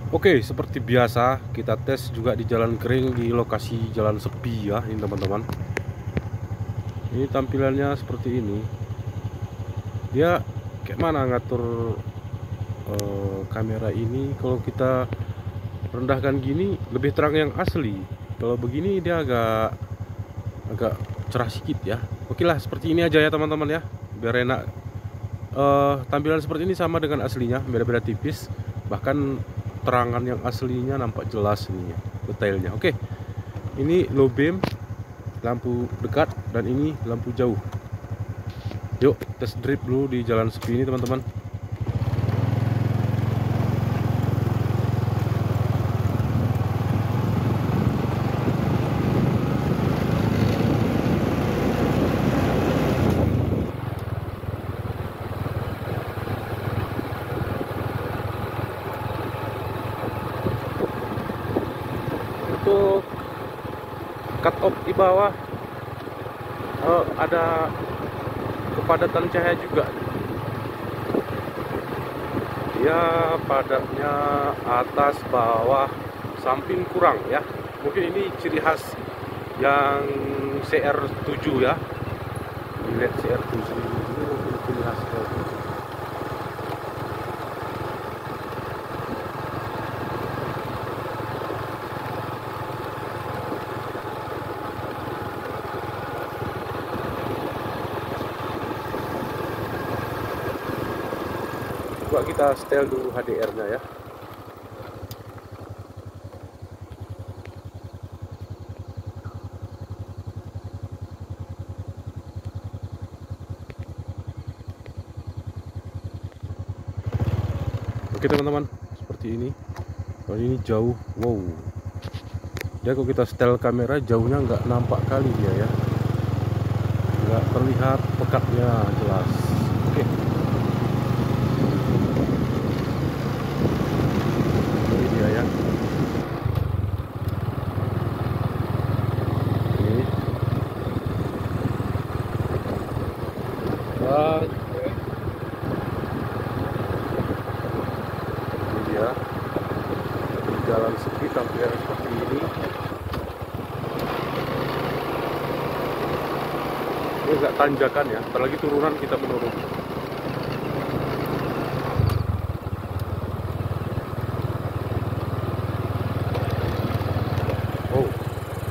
Oke, seperti biasa kita tes juga di jalan kering, di lokasi jalan sepi ya ini teman-teman. Ini tampilannya seperti ini. Dia kayak mana ngatur kamera ini. Kalau kita rendahkan gini lebih terang yang asli. Kalau begini dia agak cerah sedikit ya. Oke lah, seperti ini aja ya teman-teman ya, biar enak. Tampilan seperti ini sama dengan aslinya, beda-beda tipis. Bahkan terangan yang aslinya nampak jelas ininya, detailnya. Oke, ini low beam, lampu dekat, dan ini lampu jauh. Yuk tes drip dulu di jalan sepi ini teman-teman. Untuk cut off di bawah ada kepadatan cahaya juga ya, padatnya atas bawah samping kurang ya. Mungkin ini ciri khas yang CR7 ya, dilihat CR7 ini mungkin ciri khas CR7. Coba kita setel dulu HDR nya ya. Oke teman-teman, seperti ini. Kalau ini jauh, wow, dia kalau kita setel kamera jauhnya nggak nampak kali dia ya, nggak terlihat pekatnya jelas. Oke, ini dia ya. Ini dan ini dia di jalan sepi tampilan seperti ini. Ini agak tanjakan ya, apalagi turunan kita menurun. Oh,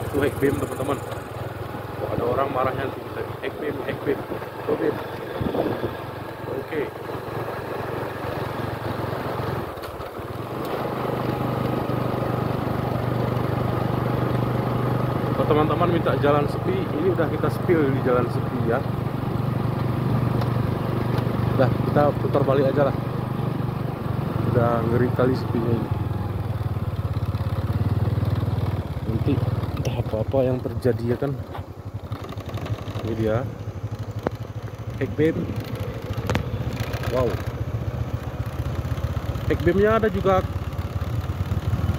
itu high beam teman-teman. Oh, ada orang marahnya nanti tadi. High beam, low beam. Oke. Kalau teman-teman minta jalan sepi, ini udah kita spill di jalan sepi ya. Udah, kita putar balik aja lah. Udah ngeri kali sepinya ini. Nanti entah apa-apa yang terjadi ya kan. Ini dia high beam. Wow, high beamnya ada juga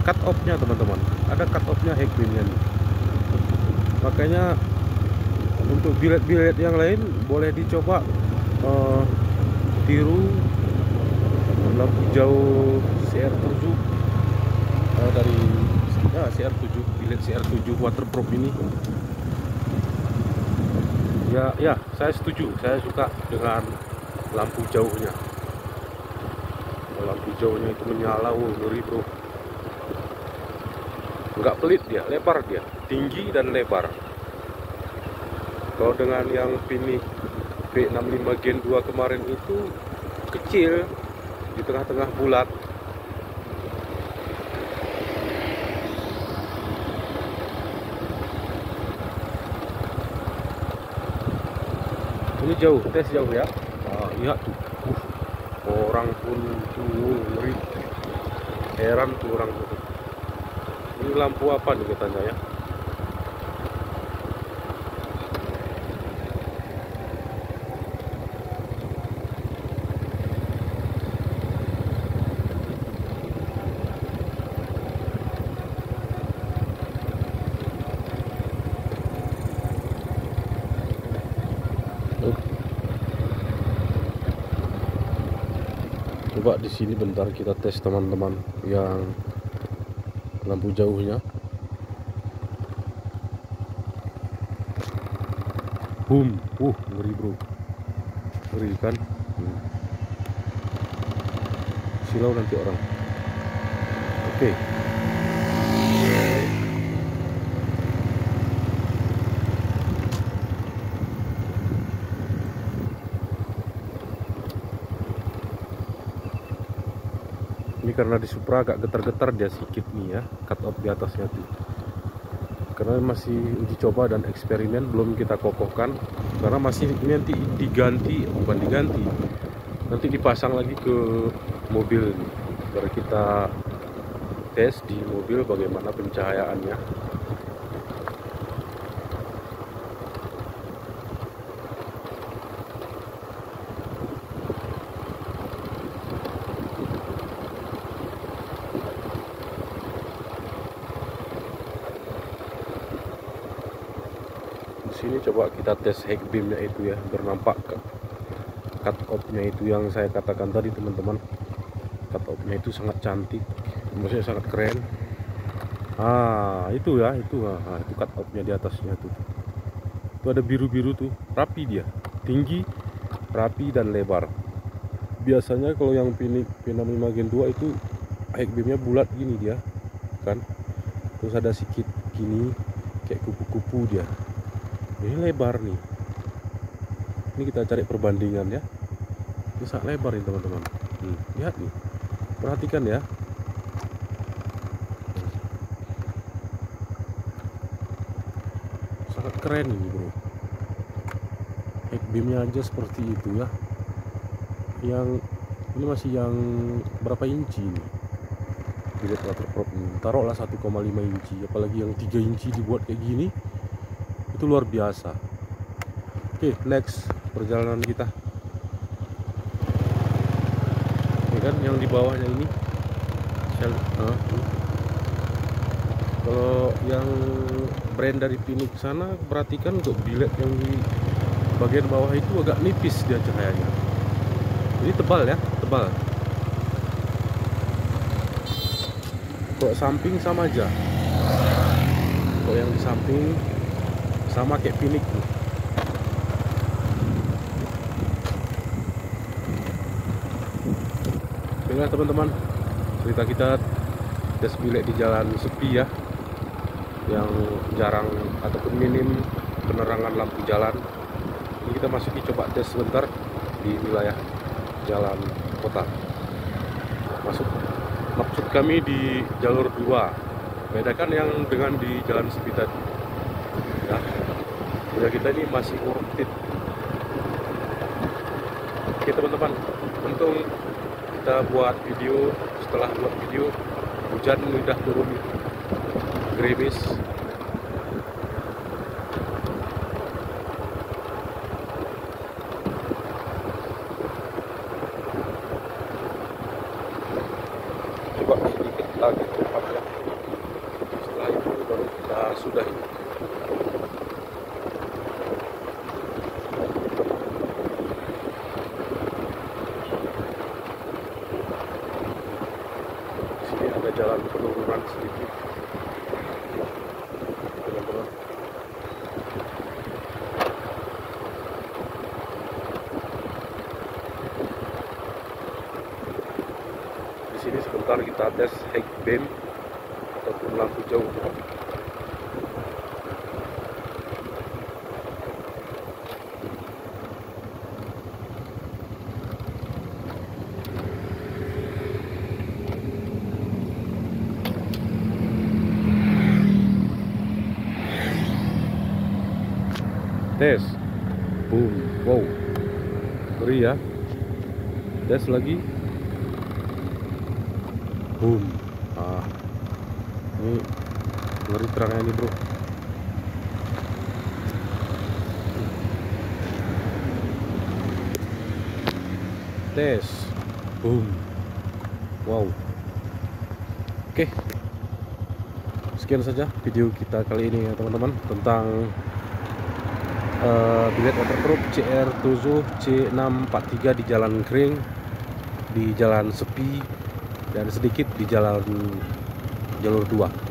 cut off nya teman-teman. Ada cut off nya high beamnya nih. Makanya untuk bilet-bilet yang lain boleh dicoba tiru lampu jauh CR7 dari ya, CR7, bilet CR7 waterproof ini. Ya, saya setuju. Saya suka dengan lampu jauhnya. Lampu jauhnya itu menyala, ngeri bro. Nggak pelit dia, lebar dia, tinggi dan lebar. Kalau dengan yang Pini P65 Gen 2 kemarin itu kecil, di tengah-tengah bulat. Ini jauh, tes jauh ya. Lihat tuh, orang pun tuh ngeri, heran tuh orang tuh. Ini lampu apa nih katanya ya? Coba coba di sini bentar kita tes teman-teman yang lampu jauhnya. Boom, ngeri bro, ngeri kan. Silau nanti orang. Oke. Ini karena di Supra agak getar-getar dia sedikit nih ya, cut off di atasnya tuh. Karena masih uji coba dan eksperimen, belum kita kokohkan. Karena masih ini nanti bukan diganti, nanti dipasang lagi ke mobil nih. Baru kita tes di mobil bagaimana pencahayaannya. Sini coba kita tes head beamnya itu ya, bernampak cut off-nya itu yang saya katakan tadi teman-teman. Cut off-nya itu sangat cantik, maksudnya sangat keren. Itu ya, itu cut off-nya di atasnya tuh. Itu ada biru-biru tuh, rapi dia, tinggi, rapi dan lebar. Biasanya kalau yang P65 Gen 2 itu head beamnya bulat gini dia kan, terus ada sedikit gini kayak kupu-kupu dia. Ini lebar nih. Ini kita cari perbandingan ya. Ini sangat lebar nih teman-teman. Lihat nih, perhatikan ya. Sangat keren ini bro. Head beamnya aja seperti itu ya. Yang ini masih yang berapa inci nih? Billet waterproof ini. Taruhlah 1,5 inci. Apalagi yang 3 inci dibuat kayak gini, itu luar biasa. Oke, next perjalanan kita. Ini kan yang di bawahnya ini. Kalau yang brand dari Phoenix sana, perhatikan untuk billet yang di bagian bawah itu agak nipis dia cahayanya. Ini tebal ya, tebal. Kok samping sama aja. Kok yang di samping sama kayak Phoenix tuh. Baiklah teman-teman, cerita kita tes bilek di jalan sepi ya, yang jarang ataupun minim penerangan lampu jalan. Ini kita masuki coba tes sebentar di wilayah jalan kota. Maksud kami di jalur 2, bedakan yang dengan di jalan sepi tadi ya. Ya kita ini masih urut. Oke teman-teman, untung kita buat video. Setelah buat video, hujan udah turun, gerimis. Coba sedikit lagi tempatnya. Setelah itu baru kita sudahi. Jalan penurunan sedikit teman-teman. Di sini sebentar kita tes head beam ataupun lampu jauh. Tes, boom, wow, ngeri ya. Tes lagi, boom. Ini ngeri terangnya ini bro. Tes, boom, wow. Oke, sekian saja video kita kali ini ya teman-teman, tentang billet waterproof CR7 C643 di Jalan Kering di di jalan sepi dan sedikit di jalan jalur 2.